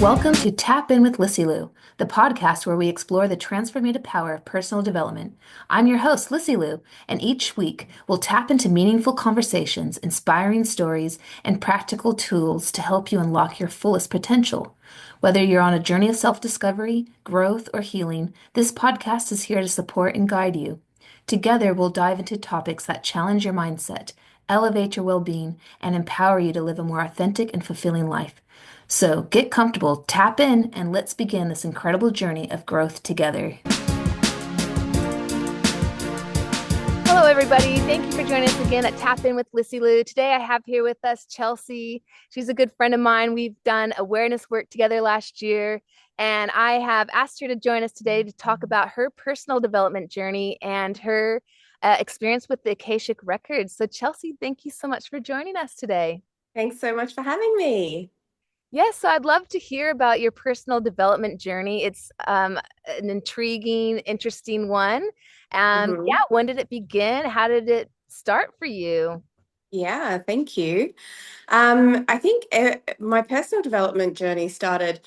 Welcome to Tap In with Lissy Lou, the podcast where we explore the transformative power of personal development. I'm your host, Lissy Lou, and each week we'll tap into meaningful conversations, inspiring stories, and practical tools to help you unlock your fullest potential. Whether you're on a journey of self-discovery, growth, or healing, this podcast is here to support and guide you. Together, we'll dive into topics that challenge your mindset, elevate your well-being, and empower you to live a more authentic and fulfilling life. So get comfortable, tap in, and let's begin this incredible journey of growth together. Hello, everybody. Thank you for joining us again at Tap In with Lissy Lou. Today, I have here with us Chelsea. She's a good friend of mine. We've done awareness work together last year, and I have asked her to join us today to talk about her personal development journey and her experience with the Akashic Records. So, Chelsea, thank you so much for joining us today. Thanks so much for having me. Yes, so I'd love to hear about your personal development journey. It's an intriguing, interesting one. Yeah, hmm when did it begin? How did it start for you? Yeah, thank you. I think my personal development journey started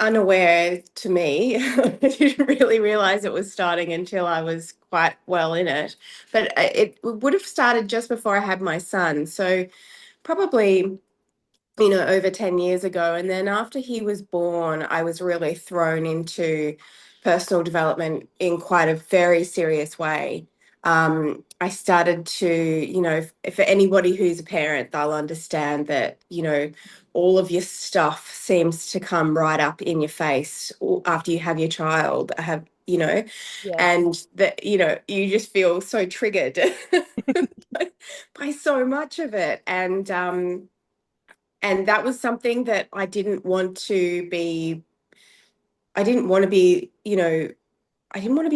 unaware to me. I didn't really realize it was starting until I was quite well in it. But it would have started just before I had my son. So probably, over 10 years ago. And then after he was born, I was really thrown into personal development in quite a very serious way. I started to, for anybody who's a parent, they'll understand that, all of your stuff seems to come right up in your face after you have your child. Yes. And that, you just feel so triggered by so much of it. And that was something that I didn't want to be, I didn't want to be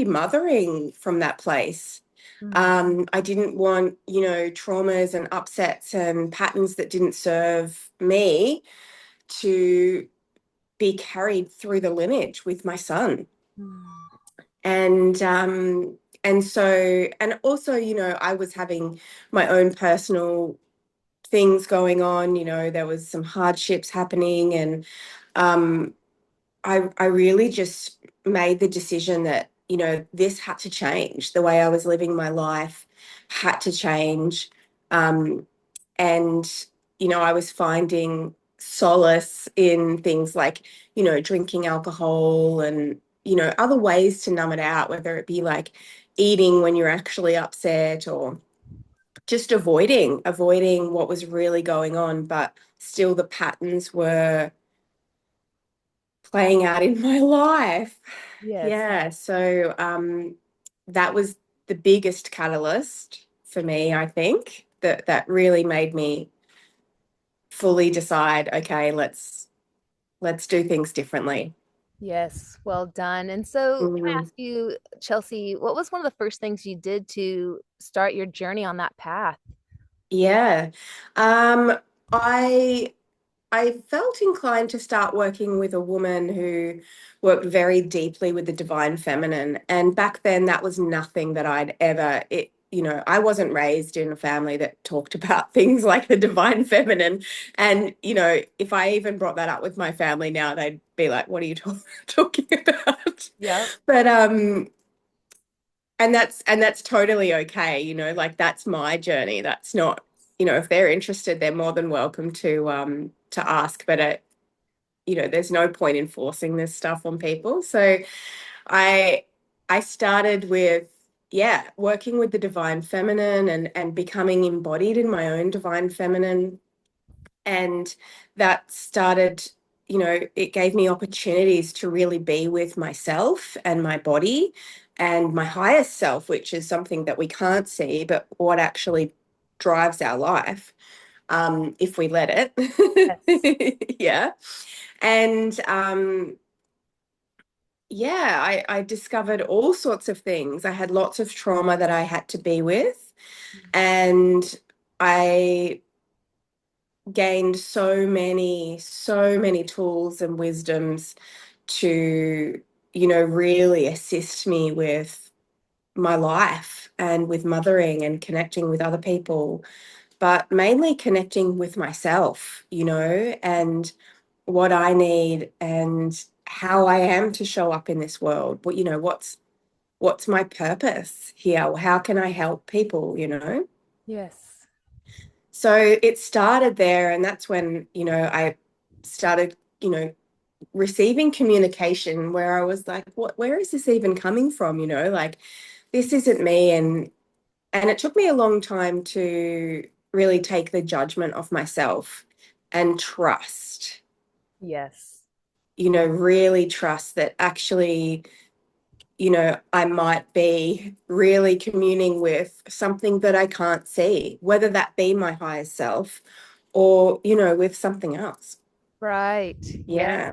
mothering from that place. Mm. I didn't want, traumas and upsets and patterns that didn't serve me to be carried through the lineage with my son. Mm. And also, I was having my own personal things going on. There was some hardships happening, and um, I really just made the decision that, this had to change. The way I was living my life had to change. Um, and, I was finding solace in things like, drinking alcohol and, other ways to numb it out, whether it be like eating when you're actually upset or just avoiding what was really going on, but still the patterns were playing out in my life. Yes. Yeah, so that was the biggest catalyst for me, I think, that really made me fully decide, okay, let's do things differently. Yes. Well done. And so, can I Mm, ask you, Chelsea, what was one of the first things you did to start your journey on that path? yeah. Um, I I felt inclined to start working with a woman who worked very deeply with the divine feminine. And back then, that was nothing that I wasn't raised in a family that talked about things like the divine feminine. And, if I even brought that up with my family now, they'd be like, what are you talking about? Yep. But, and that's totally okay, like that's my journey. That's not, if they're interested, they're more than welcome to ask. But there's no point in forcing this stuff on people. So I I started with, yeah, working with the divine feminine and becoming embodied in my own divine feminine. And that started, it gave me opportunities to really be with myself and my body and my highest self, which is something that we can't see, but what actually drives our life, if we let Yes. it. Yeah. And yeah, I discovered all sorts of things. I had lots of trauma that I had to be with, and I gained so many tools and wisdoms to, really assist me with my life and with mothering and connecting with other people, but mainly connecting with myself, and what I need and how I am to show up in this world. What, what's my purpose here? How can I help people? Yes. So it started there, and that's when, I started, receiving communication where I was like, where is this even coming from? Like this isn't me. And it took me a long time to really take the judgment off myself and trust, Yes. really trust that actually, I might be really communing with something that I can't see, whether that be my higher self or, with something else. Right. Yes. Yeah.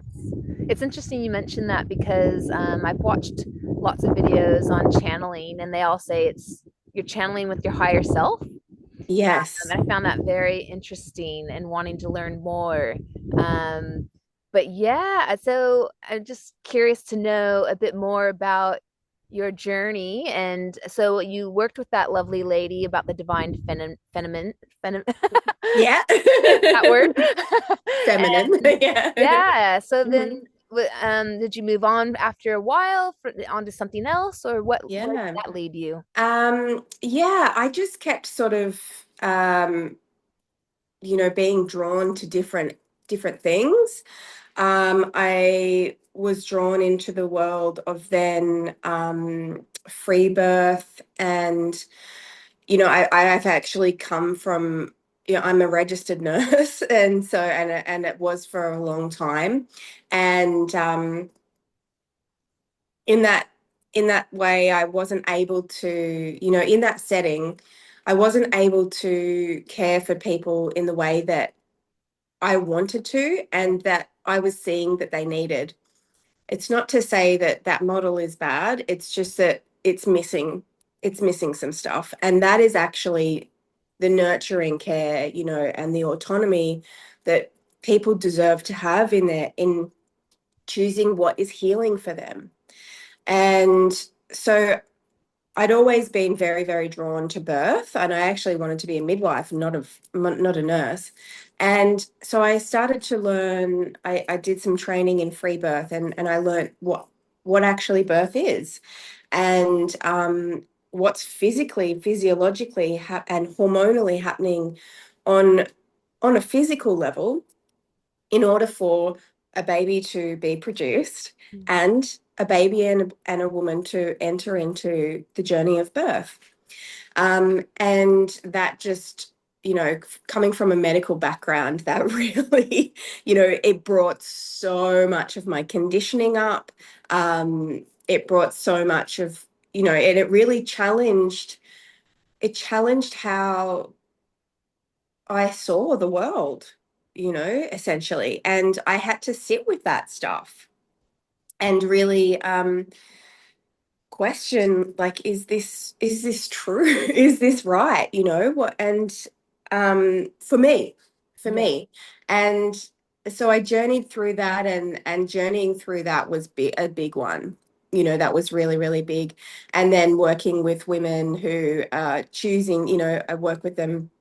It's interesting you mentioned that because I've watched lots of videos on channeling, and they all say it's you're channeling with your higher self. Yes. And I found that very interesting and wanting to learn more. Um, but yeah, so I'm just curious to know a bit more about your journey. And so you worked with that lovely lady about the divine feminine, Yeah. that word. Feminine. And Yeah. yeah, so then Mhm. did you move on after a while onto something else, or where did Yeah. that lead you? Yeah, I just kept sort of being drawn to different things. I was drawn into the world of then free birth, and I've actually come from, I'm a registered nurse, and so and it was for a long time, and in that way, I wasn't able to, in that setting, I wasn't able to care for people in the way that I wanted to and that I was seeing that they needed. It's not to say that that model is bad. It's just that it's missing some stuff. And that is actually the nurturing care, and the autonomy that people deserve to have in choosing what is healing for them. And so I'd always been very, very drawn to birth, and I actually wanted to be a midwife, not a nurse. And so I started to learn. I did some training in free birth, and I learned what actually birth is, and what's physiologically, and hormonally happening on on a physical level in order for a baby to be produced and a baby and a woman to enter into the journey of birth. And that just, coming from a medical background, that really, it brought so much of my conditioning up. It brought so much of, and it challenged how I saw the world, essentially. And I had to sit with that stuff and really question, like, is this true? Is this right? What? And for me, for Yeah. me. And so I journeyed through that, and journeying through that was a big one. That was really, really big. And then working with women who are choosing, I work with them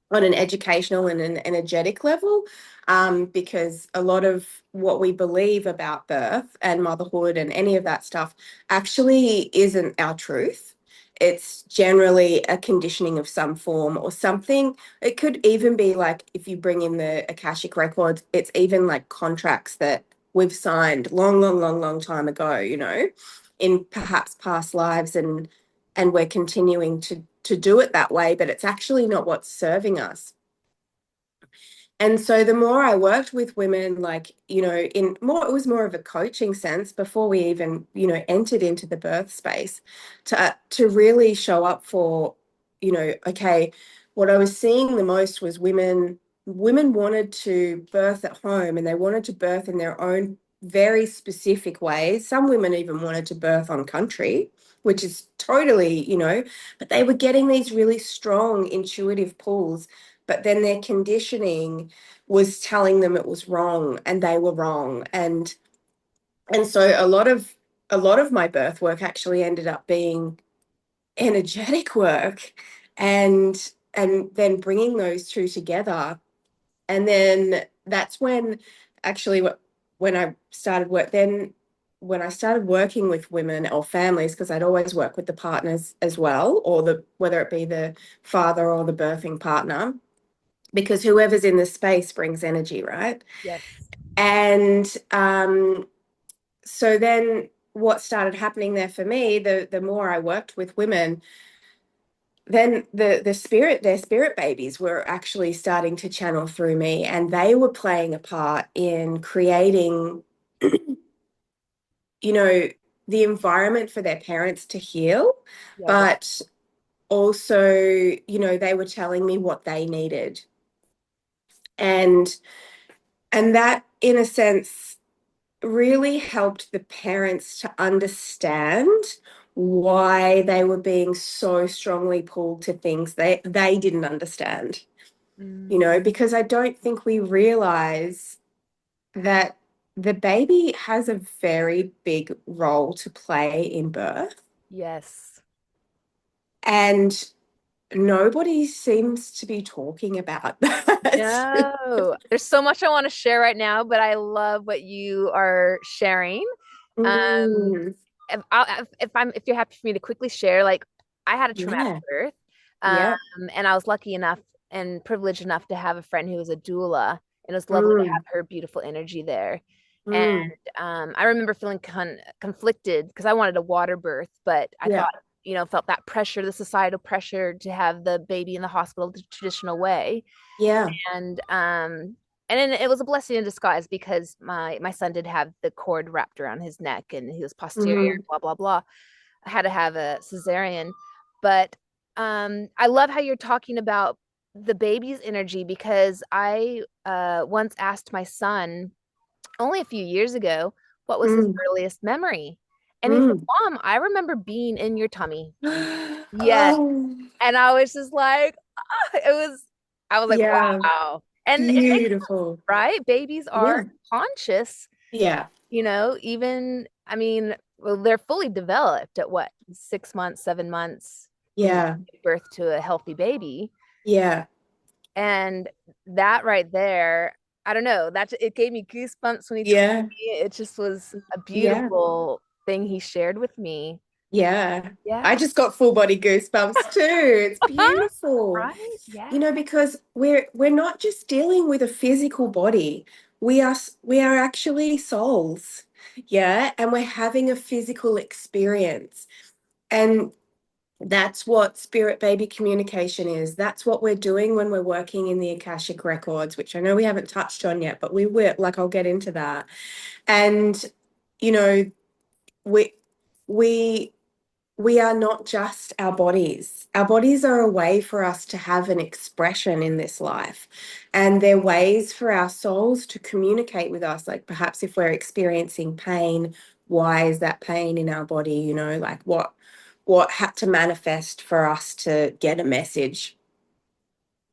on an educational and an energetic level, because a lot of what we believe about birth and motherhood and any of that stuff actually isn't our truth. It's generally a conditioning of some form or something. It could even be like, if you bring in the Akashic Records, it's even like contracts that we've signed long, long, long, long time ago, in perhaps past lives, and we're continuing to do it that way, but it's actually not what's serving us. And so the more I worked with women, like, it was more of a coaching sense before we even, entered into the birth space, to really show up for, okay, what I was seeing the most was women wanted to birth at home, and they wanted to birth in their own very specific ways. Some women even wanted to birth on country, which is totally, but they were getting these really strong intuitive pulls, but then their conditioning was telling them it was wrong and they were wrong. And so a lot of my birth work actually ended up being energetic work, and then bringing those two together. And then that's when actually when I started work then when I started working with women or families, because I'd always work with the partners as well, or the whether it be the father or the birthing partner, because whoever's in the space brings energy, right? Yes. And so then what started happening there for me, the more I worked with women, then their spirit babies were actually starting to channel through me, and they were playing a part in creating, you know, the environment for their parents to heal, Yeah, but also, they were telling me what they needed. And that in a sense really helped the parents to understand why they were being so strongly pulled to things they didn't understand, mm, because I don't think we realize that the baby has a very big role to play in birth, yes. and nobody seems to be talking about that. No, there's so much I want to share right now, but I love what you are sharing. Um, Mm, if you're happy for me to quickly share, like I had a traumatic yeah, birth, um, yeah. and I was lucky enough and privileged enough to have a friend who was a doula, and it was lovely to have Mm, her beautiful energy there. And mm, I remember feeling conflicted because I wanted a water birth, but I yeah, thought, felt that pressure, the societal pressure to have the baby in the hospital the traditional way. yeah. And then it was a blessing in disguise because my son did have the cord wrapped around his neck and he was posterior, Mm, blah blah blah. I had to have a cesarean, but I love how you're talking about the baby's energy because I once asked my son only a few years ago what was his mm, earliest memory, and he said, mm. "Mom, I remember being in your tummy." Yes, Oh, and I was just like, I was like, yeah. wow. And it makes sense, Beautiful. right? Babies are Yeah. conscious, Yeah. even, I mean, well, they're fully developed at what, 6 months, 7 months when you Yeah. give birth to a healthy baby. Yeah. And that right there, I don't know, it gave me goosebumps when he told Yeah. me. It just was a Yeah. beautiful thing he shared with me. Yeah. I Yeah. just got full body goosebumps too. It's beautiful. Right? Yeah. Because we're not just dealing with a physical body. We are actually souls. Yeah, and we're having a physical experience. And that's what spirit baby communication is. That's what we're doing when we're working in the Akashic Records, which I know we haven't touched on yet, but we will, like I'll get into that. And you know, we we we are not just our bodies. Our bodies are a way for us to have an expression in this life. And they're ways for our souls to communicate with us. Like perhaps if we're experiencing pain, why is that pain in our body? Like what had to manifest for us to get a message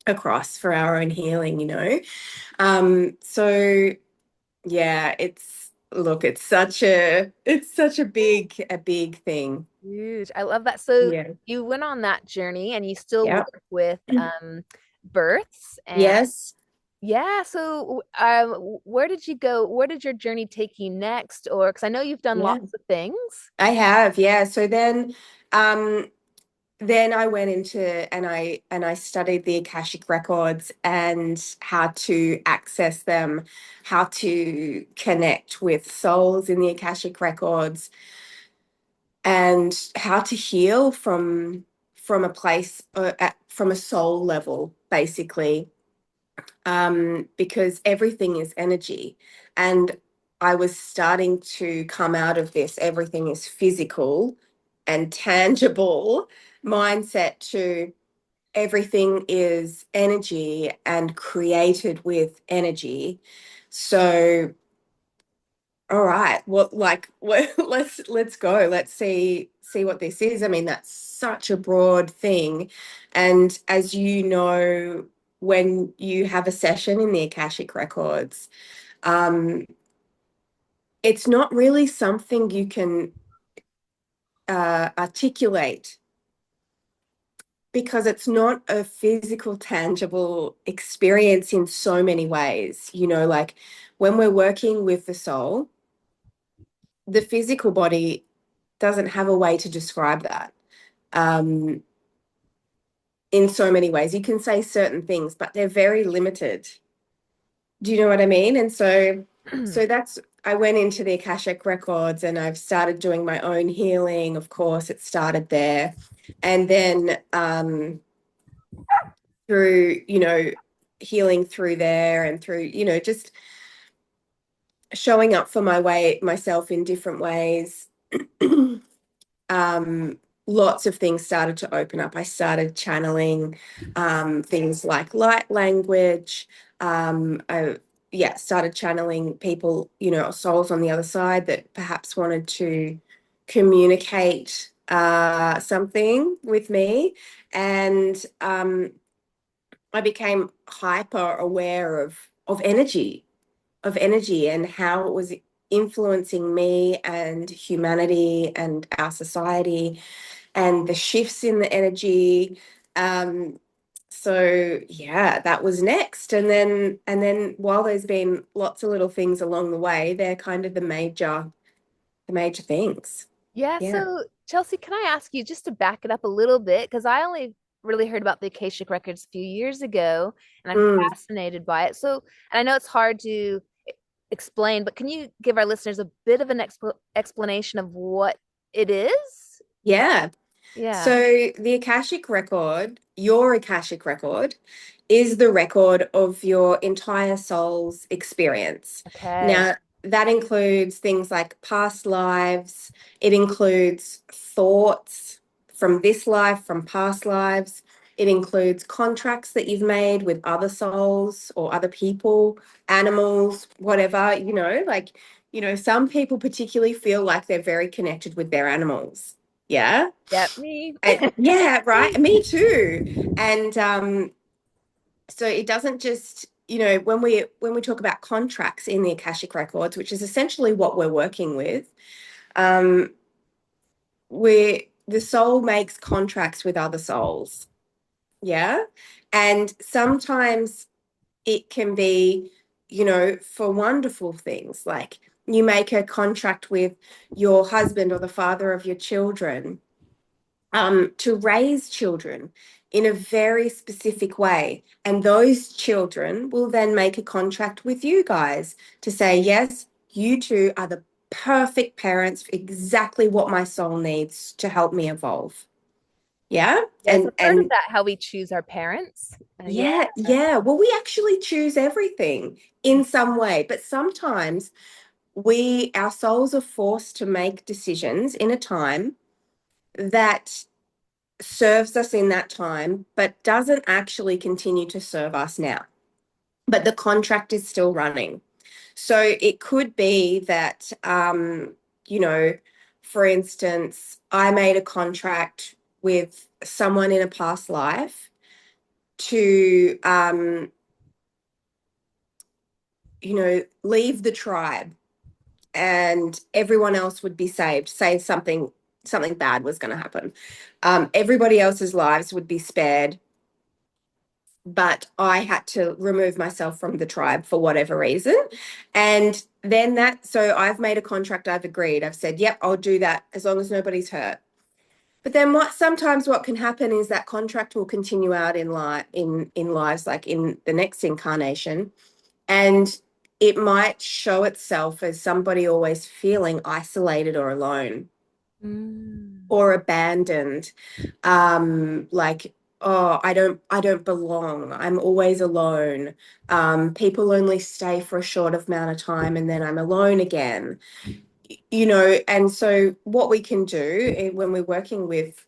across for our own healing. So yeah, it's such a big thing. Huge. I love that. So Yeah. you went on that journey and you still Yeah. work with births and Yes. yeah, so where did you go? Where did your journey take you next? Or because I know you've done Yeah. lots of things. I have. Yeah. So then I went into and I studied the Akashic Records and how to access them, how to connect with souls in the Akashic Records, and how to heal from a place from a soul level, basically, because everything is energy. And I was starting to come out of this, everything is physical and tangible mindset to everything is energy and created with energy. So, all right, well, like, let's go. Let's see what this is. I mean, that's such a broad thing, and as you know, when you have a session in the Akashic Records, um, it's not really something you can articulate because it's not a physical, tangible experience in so many ways. You know, like when we're working with the soul, the physical body doesn't have a way to describe that. Um, in so many ways. You can say certain things, but they're very limited. Do you know what I mean? And so that's I went into the Akashic Records and I've started doing my own healing. Of course, it started there. And then through, healing through there and through, just showing up for myself in different ways. um, Lots of things started to open up. I started channeling things like light language. I started channeling people, souls on the other side that perhaps wanted to communicate something with me. And I became hyper aware of energy and how it was influencing me and humanity and our society and the shifts in the energy. So yeah, that was next. And then while there's been lots of little things along the way, they're kind of the major things. Yeah, Yeah. so Chelsea, can I ask you just to back it up a little bit? Because I only really heard about the Akashic Records a few years ago, and I'm Mm, fascinated by it. So, and I know it's hard to explain, but can you give our listeners a bit of an explanation of what it is? yeah. Yeah. So the Akashic record, your Akashic record, is the record of your entire soul's experience. Okay. Now, that includes things like past lives, it includes thoughts from this life, from past lives, it includes contracts that you've made with other souls or other people, animals, whatever, some people particularly feel like they're very connected with their animals. Yeah. Yep, me. Yeah, right. Me too. And so it doesn't just, when we talk about contracts in the Akashic Records, which is essentially what we're working with, um, where the soul makes contracts with other souls. Yeah. And sometimes it can be, for wonderful things, like you make a contract with your husband or the father of your children to raise children in a very specific way. And those children will then make a contract with you guys to say, yes, you two are the perfect parents for exactly what my soul needs to help me evolve. Yeah. Yes, And I've heard of and that, how we choose our parents. Yeah. yeah, yeah. Well, we actually choose everything in some way, but sometimes our souls are forced to make decisions in a time that serves us in that time, but doesn't actually continue to serve us now. But the contract is still running. So it could be that, for instance, I made a contract with someone in a past life to, leave the tribe and everyone else would be saved. Say something bad was going to happen. Everybody else's lives would be spared, but I had to remove myself from the tribe for whatever reason. And then so I've made a contract, I've agreed, I've said, yep, I'll do that as long as nobody's hurt. But then sometimes what can happen is that contract will continue out in lives, like in the next incarnation. And it might show itself as somebody always feeling isolated or alone Mm. or abandoned, like, oh, I don't belong, I'm always alone, people only stay for a short amount of time and then I'm alone again. And so what we can do when we're working with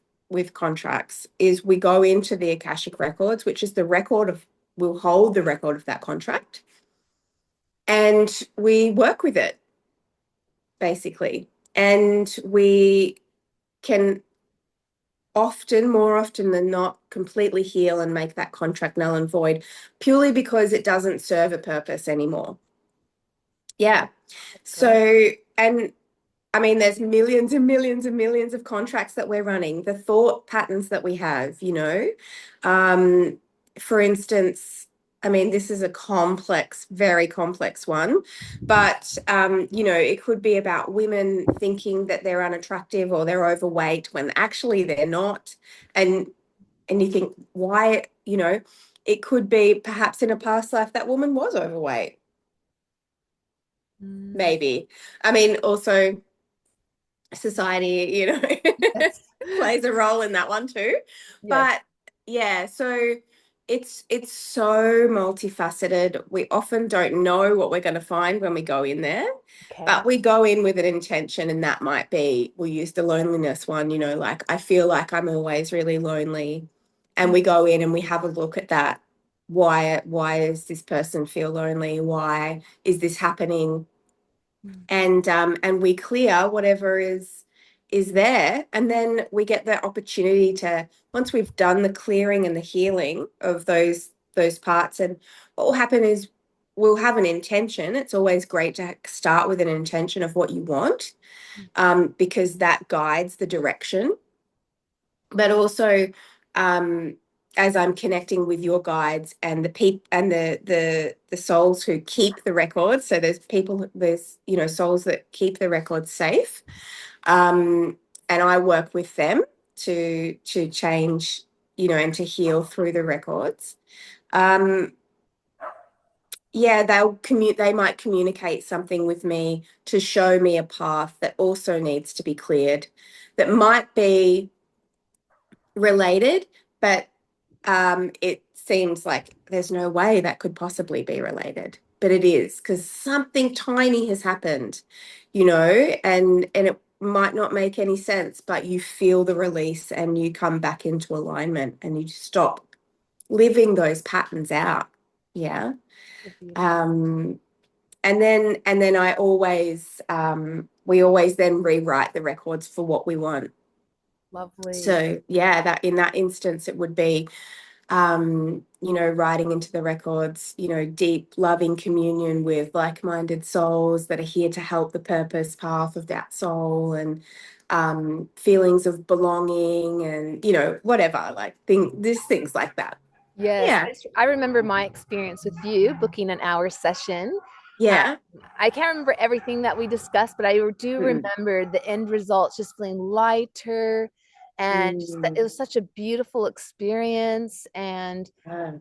contracts is we go into the Akashic Records, which is we'll hold the record of that contract and we work with it basically, and we can more often than not, completely heal and make that contract null and void purely because it doesn't serve a purpose anymore. Yeah. That's great. So, and I mean, there's millions and millions and millions of contracts that we're running, the thought patterns that we have, you know. Um, for instance, I mean, this is a complex, very complex one, but you know, it could be about women thinking that they're unattractive or they're overweight when actually they're not. And you think, why, you know, it could be perhaps in a past life that woman was overweight, Mm, maybe. I mean, also society, you know, yes. plays a role in that one too. Yes. But yeah, so it's so multifaceted. We often don't know what we're going to find when we go in there, Okay. but we go in with an intention, and that might be, we'll use the loneliness one, you know, like I feel like I'm always really lonely. And we go in and we have a look at that. Why does this person feel lonely? Why is this happening? Mm. And we clear whatever is there, and then we get the opportunity to, once we've done the clearing and the healing of those parts, and what will happen is we'll have an intention. It's always great to start with an intention of what you want, because that guides the direction. But also, um, as I'm connecting with your guides and the people and the souls who keep the records, so there's you know, souls that keep the records safe, um, and I work with them to change, you know, and to heal through the records. Um, yeah, they might communicate something with me to show me a path that also needs to be cleared, that might be related, but it seems like there's no way that could possibly be related. But it is, because something tiny has happened, you know, and it might not make any sense, but you feel the release and you come back into alignment and you stop living those patterns out. Yeah. So beautiful. Um, and then we always then rewrite the records for what we want. Lovely. So yeah, that in that instance, it would be, you know, writing into the records, you know, deep loving communion with like-minded souls that are here to help the purpose path of that soul, and feelings of belonging, and you know, whatever, like things like that. Yes, Yeah, I remember my experience with you booking an hour session. Uh, yeah. I can't remember everything that we discussed, but I do Mm, remember the end results just feeling lighter, and just that it mm, was such a beautiful experience. And yeah,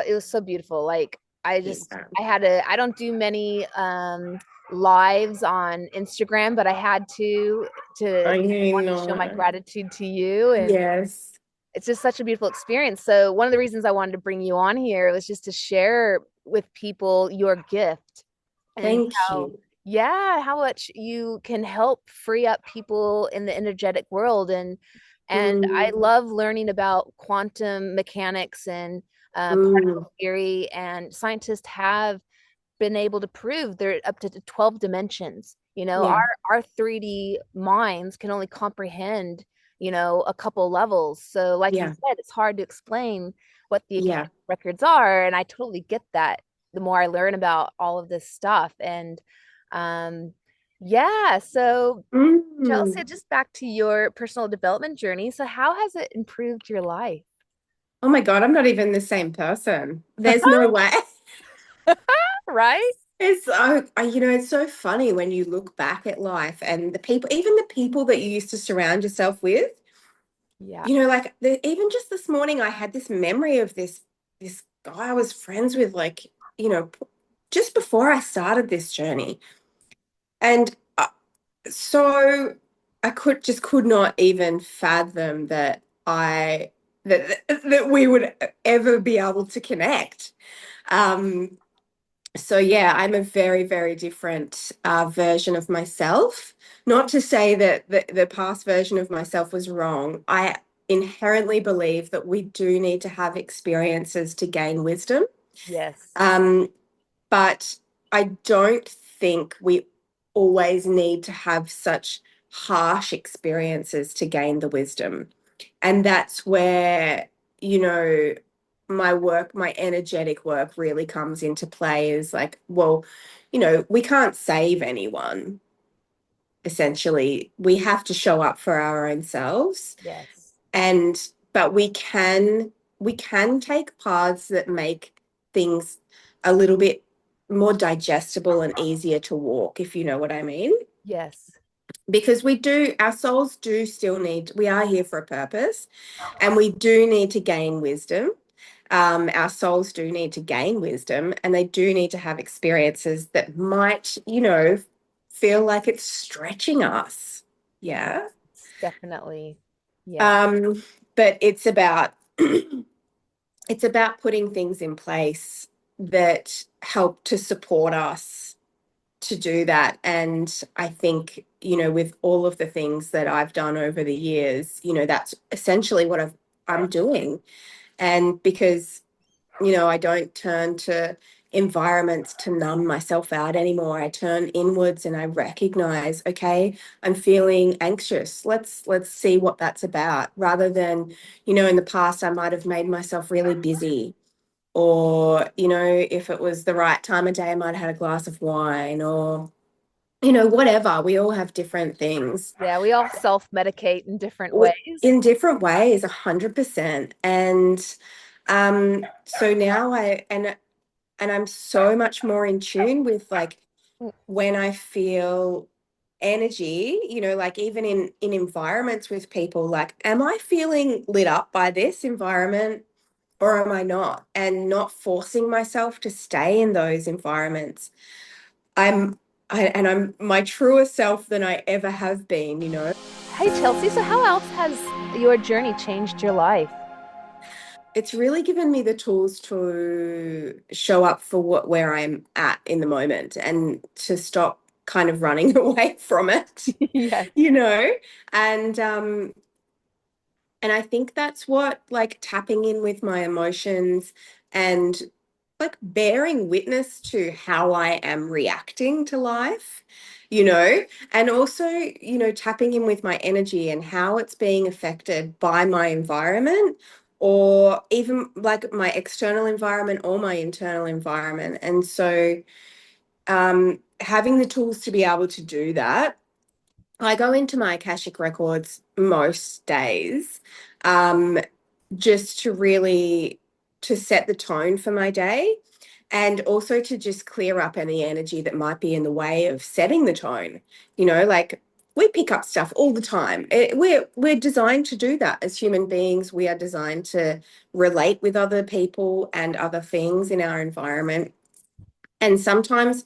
it was so beautiful. Like yeah. I had to, I don't do many lives on Instagram, but I had to I want to show my know. gratitude to you. And Yes. it's just such a beautiful experience. So one of the reasons I wanted to bring you on here was just to share with people your gift and Thank how, you. yeah, how much you can help free up people in the energetic world. And I Mm, love learning about quantum mechanics and mm, particle theory. And scientists have been able to prove they're up to 12 dimensions. You know, yeah, our 3D minds can only comprehend, you know, a couple levels. So like you yeah, said, it's hard to explain what the Akashic yeah. records are, and I totally get that the more I learn about all of this stuff. And um yeah, so Chelsea, Mm. just back to your personal development journey. So how has it improved your life? Oh my God, I'm not even the same person. There's no way. Right? It's so, you know, it's so funny when you look back at life and the people, even the people that you used to surround yourself with, Yeah. you know, like even just this morning, I had this memory of this guy I was friends with, like, you know, just before I started this journey. And so I could not even fathom that that we would ever be able to connect. Um, so yeah, I'm a very, very different version of myself. Not to say that the past version of myself was wrong. I inherently believe that we do need to have experiences to gain wisdom. Yes. Um, but I don't think we always need to have such harsh experiences to gain the wisdom. And that's where, you know, my work, my energetic work really comes into play, is like, well, you know, we can't save anyone. essentially. We have to show up for our own selves. Yes. And but we can take paths that make things a little bit more digestible and easier to walk, if you know what I mean. Yes. Because our souls do still need, we are here for a purpose, and we do need to gain wisdom. Our souls do need to gain wisdom, and they do need to have experiences that might, feel like it's stretching us. Yeah. Yes, definitely. Yes. Um, but it's about it's about putting things in place that help to support us to do that. And I think, with all of the things that I've done over the years, that's essentially what I'm doing. And because, I don't turn to environments to numb myself out anymore. I turn inwards and I recognize, okay, I'm feeling anxious. Let's see what that's about. Rather than, in the past, I might have made myself really busy. Or, if it was the right time of day, I might have had a glass of wine or, whatever. We all have different things. Yeah, we all self-medicate in different With ways. in different ways, 100%. And so now and I'm so much more in tune with, like, when I feel energy, like even in environments with people, like, am I feeling lit up by this environment or am I not? And not forcing myself to stay in those environments. I'm I'm my truest self than I ever have been. Hey, Chelsea, so how else has your journey changed your life? It's really given me the tools to show up for where I'm at in the moment and to stop kind of running away from it, Yes. you know? And and I think that's what, like, tapping in with my emotions and, like, bearing witness to how I am reacting to life, and also, tapping in with my energy and how it's being affected by my environment, or even like my external environment or my internal environment. And so, having the tools to be able to do that, I go into my Akashic Records most days, um, just to really to set the tone for my day, and also to just clear up any energy that might be in the way of setting the tone. Like, we pick up stuff all the time. We're designed to do that as human beings. We are designed to relate with other people and other things in our environment. And sometimes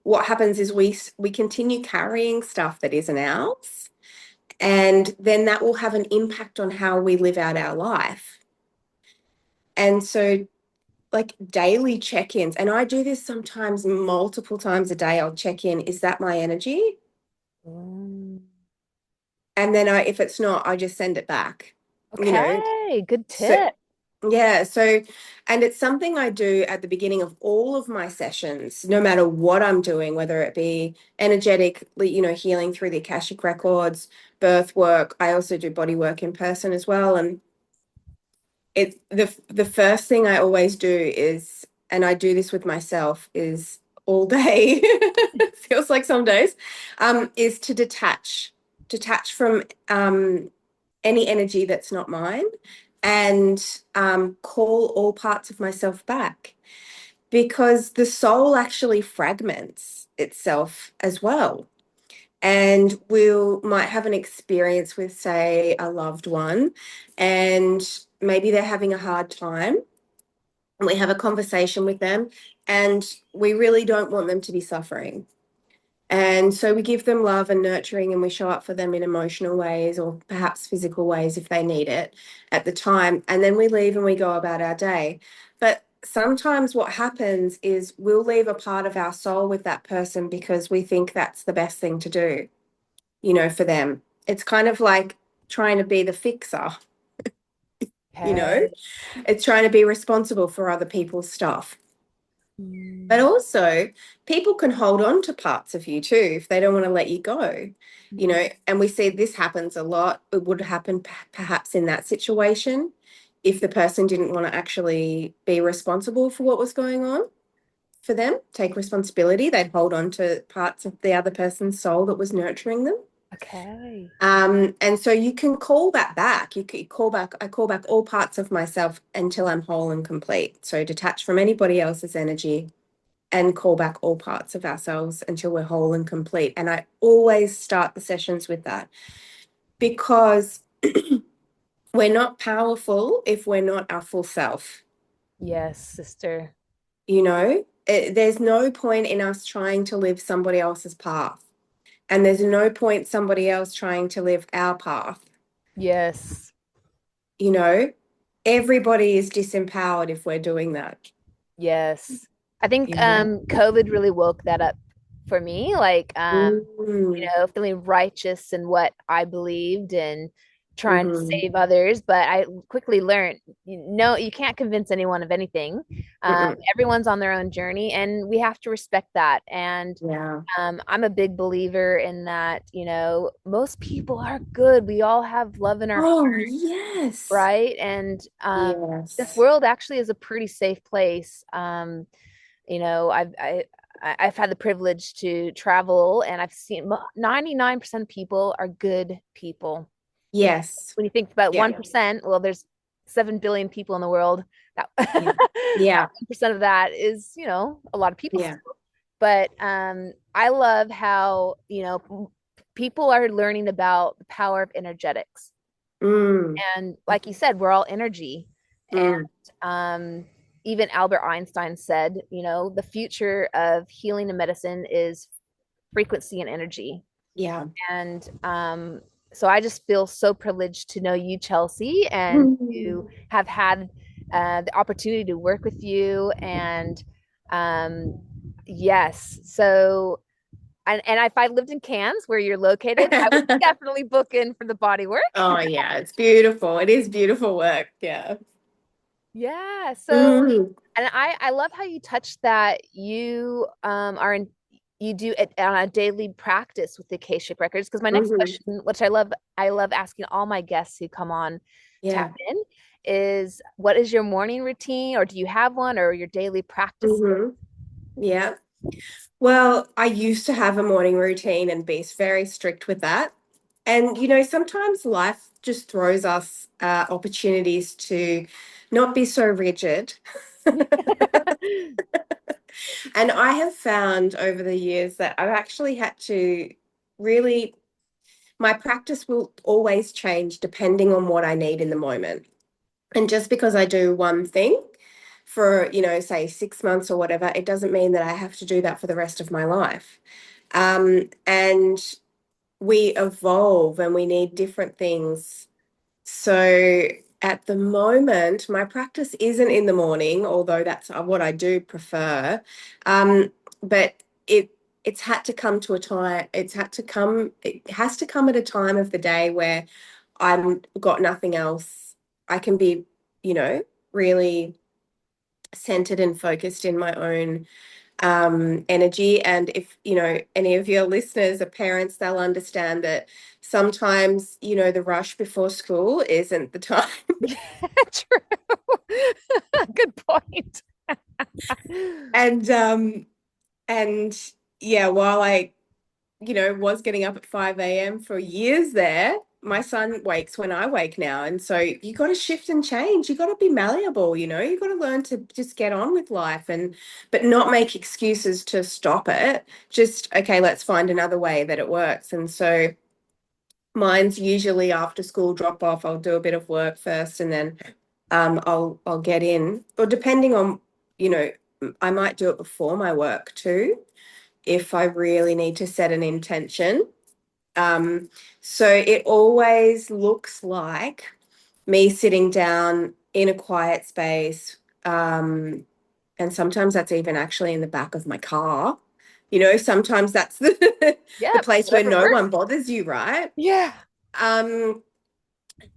what happens is we continue carrying stuff that isn't ours, and then that will have an impact on how we live out our life. And so, like, daily check-ins, and I do this sometimes multiple times a day. I'll check in, is that my energy? Mm. And then if it's not, I just send it back. you know Okay, good so tip. yeah, so, and it's something I do at the beginning of all of my sessions, no matter what I'm doing, whether it be energetically, healing through the Akashic Records, birth work. I also do body work in person as well. And it's the first thing I always do is, and I do this with myself, is all day, it feels like some days, is to detach from any energy that's not mine, and call all parts of myself back, because the soul actually fragments itself as well. And we'll might have an experience with, say, a loved one, and maybe they're having a hard time. We have a conversation with them, and we really don't want them to be suffering. And so we give them love and nurturing, and we show up for them in emotional ways or perhaps physical ways if they need it at the time. And then we leave and we go about our day. But sometimes what happens is we'll leave a part of our soul with that person because we think that's the best thing to do, for them. It's kind of like trying to be the fixer, you know? Okay. It's trying to be responsible for other people's stuff. But Mm. also, people can hold on to parts of you too if they don't want to let you go, and we see this happens a lot. It would happen perhaps in that situation if the person didn't want to actually be responsible for what was going on. for them, take responsibility. They'd hold on to parts of the other person's soul that was nurturing them. Okay. And so you can call that back. You can call back, I call back all parts of myself until I'm whole and complete. So detach from anybody else's energy and call back all parts of ourselves until we're whole and complete. And I always start the sessions with that because we're not powerful if we're not our full self. Yes, sister. There's no point in us trying to live somebody else's path. And there's no point somebody else trying to live our path. Yes. You know, everybody is disempowered if we're doing that. Yes. I think You know? COVID really woke that up for me. Like Mm, feeling righteous in what I believed and trying to mm-hmm, save others. But I quickly learned, you can't convince anyone of anything. mm-mm. Everyone's on their own journey, and we have to respect that. And Yeah. I'm a big believer in that, most people are good. We all have love in our heart, Oh, yes. right? And this Yes. world actually is a pretty safe place. You know, I've had the privilege to travel, and I've seen 99% of people are good people. Yes. When you think about Yeah. 1%, well, there's 7 billion people in the world. That Yeah. that Yeah. 1% of that is, a lot of people. Yeah. But I love how, people are learning about the power of energetics. Mm, And like you said, we're all energy. And mm. even Albert Einstein said, the future of healing and medicine is frequency and energy. Yeah. And so I just feel so privileged to know you, Chelsea, and Mm. to have had the opportunity to work with you. And yes, so and if I lived in Cairns, where you're located, I would definitely book in for the body work. Oh, yeah. It's beautiful. It is beautiful work. Yeah. Yeah. So, Mm, and I love how you touched that you you do it on a daily practice with the Akashic Records. Because my next hmm. question, which I love asking all my guests who come on Tap Yeah. In, is what is your morning routine, or do you have one, or your daily practice? Hmm. Yeah. Well, I used to have a morning routine and be very strict with that. And, sometimes life just throws us opportunities to not be so rigid. And I have found over the years that I've actually had to really, my practice will always change depending on what I need in the moment. And just because I do one thing for, say 6 months or whatever, it doesn't mean that I have to do that for the rest of my life. And we evolve and we need different things. So at the moment, my practice isn't in the morning, although that's what I do prefer. But it it's had to come to a time, it has to come at a time of the day where I'm got nothing else. I can be, really centered and focused in my own energy. And if, any of your listeners are parents, they'll understand that sometimes, the rush before school isn't the time. Yeah, true. Good point. And and yeah, while I, was getting up at 5 a.m. for years there, my son wakes when I wake now. And so you got to shift and change. You got to be malleable, you got to learn to just get on with life but not make excuses to stop it. Just, okay, let's find another way that it works. And so mine's usually after school drop off. I'll do a bit of work first and then I'll get in. Or depending on, you know, I might do it before my work too, if I really need to set an intention. Um, so it always looks like me sitting down in a quiet space. And sometimes that's even actually in the back of my car. Sometimes that's the Yeah, place where whatever no works. one bothers you, right? Yeah. Um,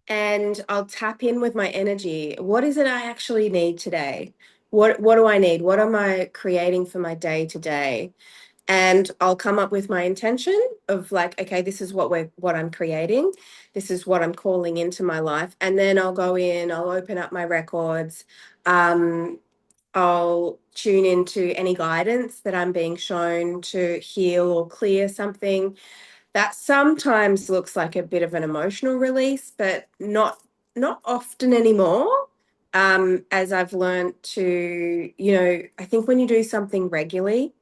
and I'll tap in with my energy. What is it I actually need today? What do I need? What am I creating for my day to day? And I'll come up with my intention of like, okay, this is what I'm creating. This is what I'm calling into my life. And then I'll go in, I'll open up my records, um, I'll tune into any guidance that I'm being shown to heal or clear something. That sometimes looks like a bit of an emotional release, but not often anymore. As I've learned to, I think when you do something regularly,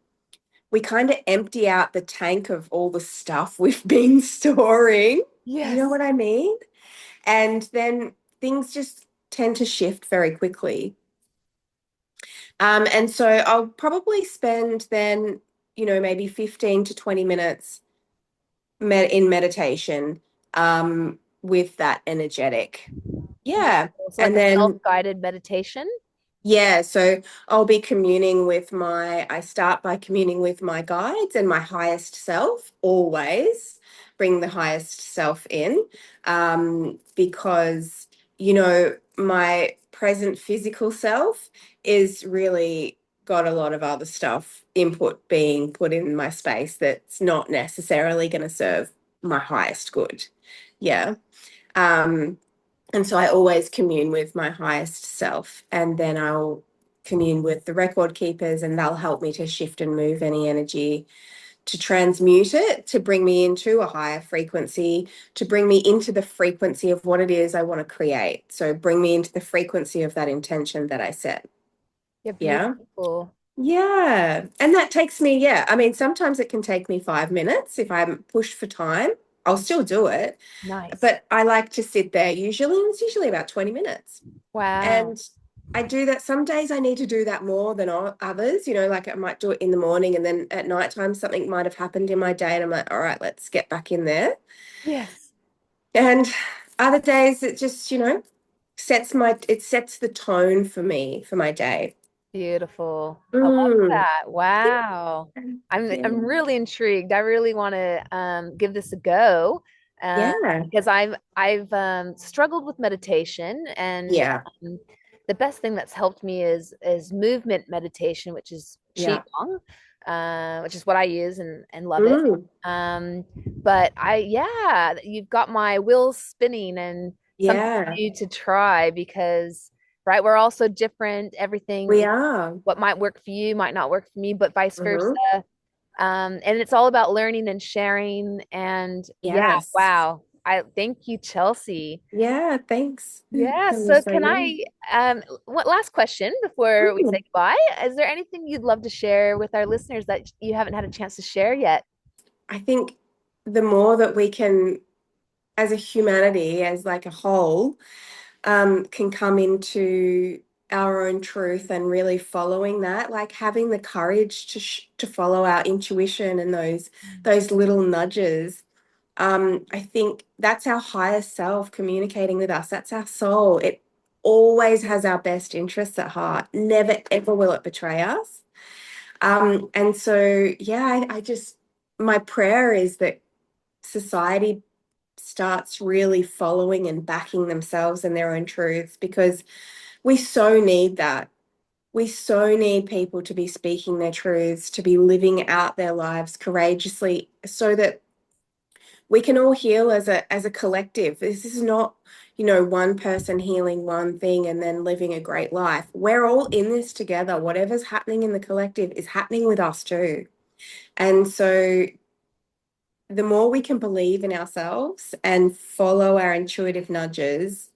we kind of empty out the tank of all the stuff we've been storing. You know Yes. what I mean? And then things just tend to shift very quickly. And so I'll probably spend then, maybe 15 to 20 minutes in meditation with that energetic. Yeah. So like And a then self-guided meditation. yeah, so I start by communing with my guides and my highest self, always bring the highest self in, because, my present physical self is really got a lot of other stuff, input being put in my space that's not necessarily going to serve my highest good. Yeah. Um, and so I always commune with my highest self, and then I'll commune with the record keepers, and they'll help me to shift and move any energy, to transmute it, to bring me into a higher frequency, to bring me into the frequency of what it is I want to create. So bring me into the frequency of that intention that I set. Yeah, Yeah. beautiful. Yeah. And that takes me, yeah. I mean, sometimes it can take me 5 minutes if I'm pushed for time. I'll still do it. Nice. But I like to sit there usually, and it's usually about 20 minutes. Wow. And I do that. Some days I need to do that more than others, like I might do it in the morning, and then at nighttime something might have happened in my day and I'm like, all right, let's get back in there. Yes. And other days it just, it sets the tone for me for my day. Beautiful. I love Mm. that. Wow. I'm Yeah. really intrigued. I really want to give this a go Yeah. because I've struggled with meditation, and Yeah. the best thing that's helped me is movement meditation, which is Yeah. qigong, which is what I use and love it. Mm. But yeah, you've got my wheels spinning and something Yeah. new to try because right, we're all so different. We Everything, are. what might work for you might not work for me, but vice versa. Hmm. And it's all about learning and sharing. And yeah, Yes. wow. I thank you, Chelsea. Yeah, thanks. Yeah. That was So so can good. what last question before we say Mm. goodbye? Is there anything you'd love to share with our listeners that you haven't had a chance to share yet? I think the more that we can, as a humanity, as like a whole, can come into our own truth and really following that, like having the courage to follow our intuition and those little nudges. I think that's our higher self communicating with us. That's our soul. It always has our best interests at heart. Never, ever will it betray us. And so, yeah, I just, my prayer is that society starts really following and backing themselves and their own truths, because we so need that. We so need people to be speaking their truths, to be living out their lives courageously, so that we can all heal as a collective. This is not, one person healing one thing and then living a great life. We're all in this together. Whatever's happening in the collective is happening with us too. And so the more we can believe in ourselves and follow our intuitive nudges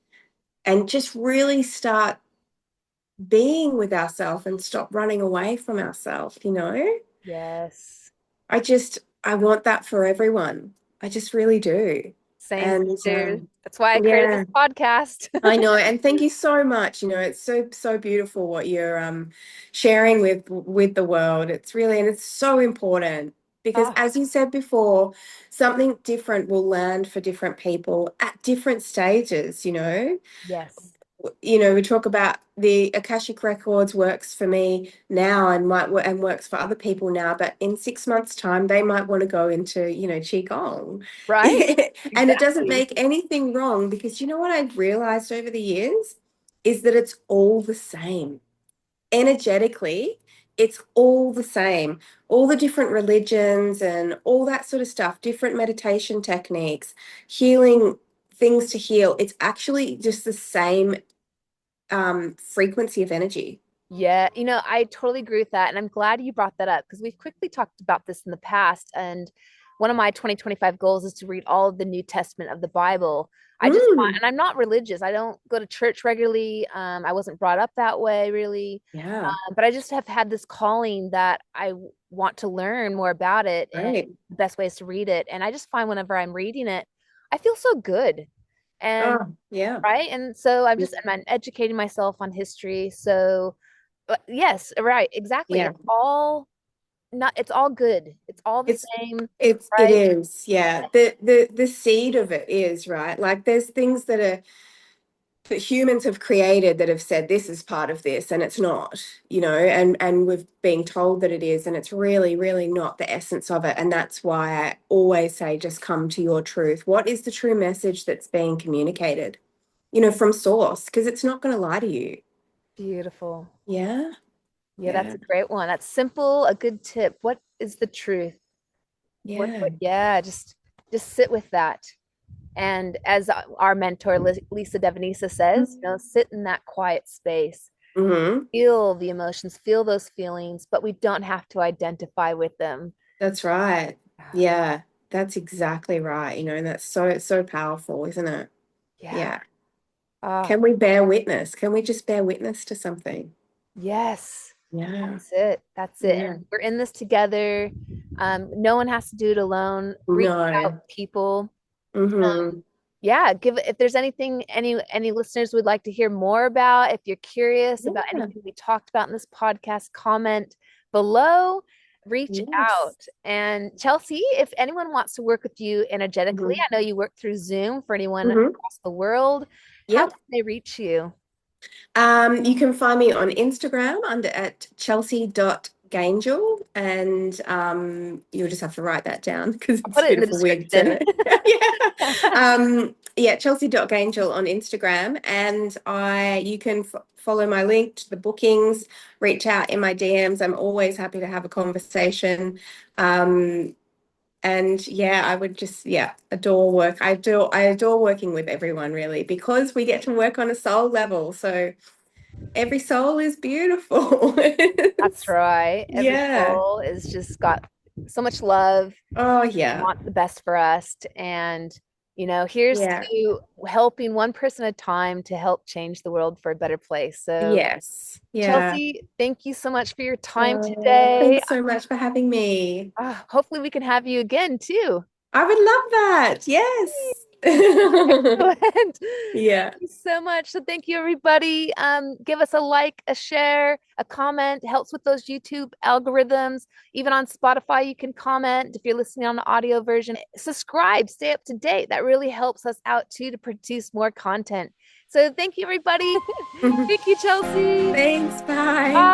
and just really start being with ourselves and stop running away from ourselves. Yes. I want that for everyone. I just really do. Same And sisters. That's why I created yeah, this podcast. I know. And thank you so much. It's so beautiful what you're sharing with the world. And it's so important, because Ah, as you said before, something different will land for different people at different stages. yes. We talk about the Akashic Records works for me now and and works for other people now, but in 6 months' time, they might want to go into, Qigong. Right? And it doesn't Exactly. make anything wrong, because you know what I've realized over the years is that it's all the same. Energetically, it's all the same. All the different religions and all that sort of stuff, different meditation techniques, healing things to heal. It's actually just the same frequency of energy. Yeah, I totally agree with that. And I'm glad you brought that up because we've quickly talked about this in the past. And one of my 2025 goals is to read all of the New Testament of the Bible. I just find, Mm, and I'm not religious. I don't go to church regularly. I wasn't brought up that way, really. yeah, But I just have had this calling that want to learn more about it and right. the best ways to read it. And I just find whenever I'm reading it, I feel so good. And Oh, yeah. right. And so I'm educating myself on history. So yes, right, exactly. Yeah. It's all good. It's all the It's same, it right? is, yeah. The seed of it is, right? Like there's things that humans have created that have said this is part of this and it's not, and we've been told that it is, and it's really, really not the essence of it. And that's why I always say just come to your truth. What is the true message that's being communicated, from source? Because it's not going to lie to you. Beautiful. Yeah. Yeah, that's Yeah. a great one. That's simple, a good tip. What is the truth? Yeah. Yeah, just sit with that. And as our mentor Lisa Devanisa says, sit in that quiet space. Mm-hmm. Feel the emotions, feel those feelings, but we don't have to identify with them. That's right. Yeah, that's exactly right. And that's so powerful, isn't it? Yeah. Yeah. Ah, Can we bear witness? Can we just bear witness to something? yes. Yeah. That's it. That's it. Yeah. And we're in this together. No one has to do it alone. Reach out No. to people. Mm-hmm. Yeah, give if there's anything any listeners would like to hear more about, if you're curious about Yeah. anything we talked about in this podcast, comment below, reach Yes. out. And Chelsea, if anyone wants to work with you energetically, Mm-hmm. I know you work through Zoom for anyone Mm-hmm. across the world. How Yep. can they reach you? You can find me on Instagram under at chelsea.gangel, and you'll just have to write that down because I'll it's put a it in bit the of a weird description. surname. Yeah, chelsea.gangel on Instagram, and you can follow my link to the bookings, reach out in my DMs. I'm always happy to have a conversation. And yeah, I would just, yeah, adore work. I adore working with everyone really, because we get to work on a soul level. So every soul is beautiful. That's right. Every Yeah. soul is just got so much love, Oh, yeah. want the best for us. And, here's Yeah. to helping one person at a time to help change the world for a better place. So, Yes. Yeah. Chelsea, thank you so much for your time Oh, today. thanks so much for having me. Hopefully, we can have you again too. I would love that. Yes. Excellent. Yeah. Thank you so much. So thank you, everybody. Give us a like, a share, a comment. It helps with those YouTube algorithms. Even on Spotify, you can comment if you're listening on the audio version. Subscribe, stay up to date. That really helps us out too to produce more content. So thank you, everybody. Thank you, Chelsea. Thanks. Bye. Bye.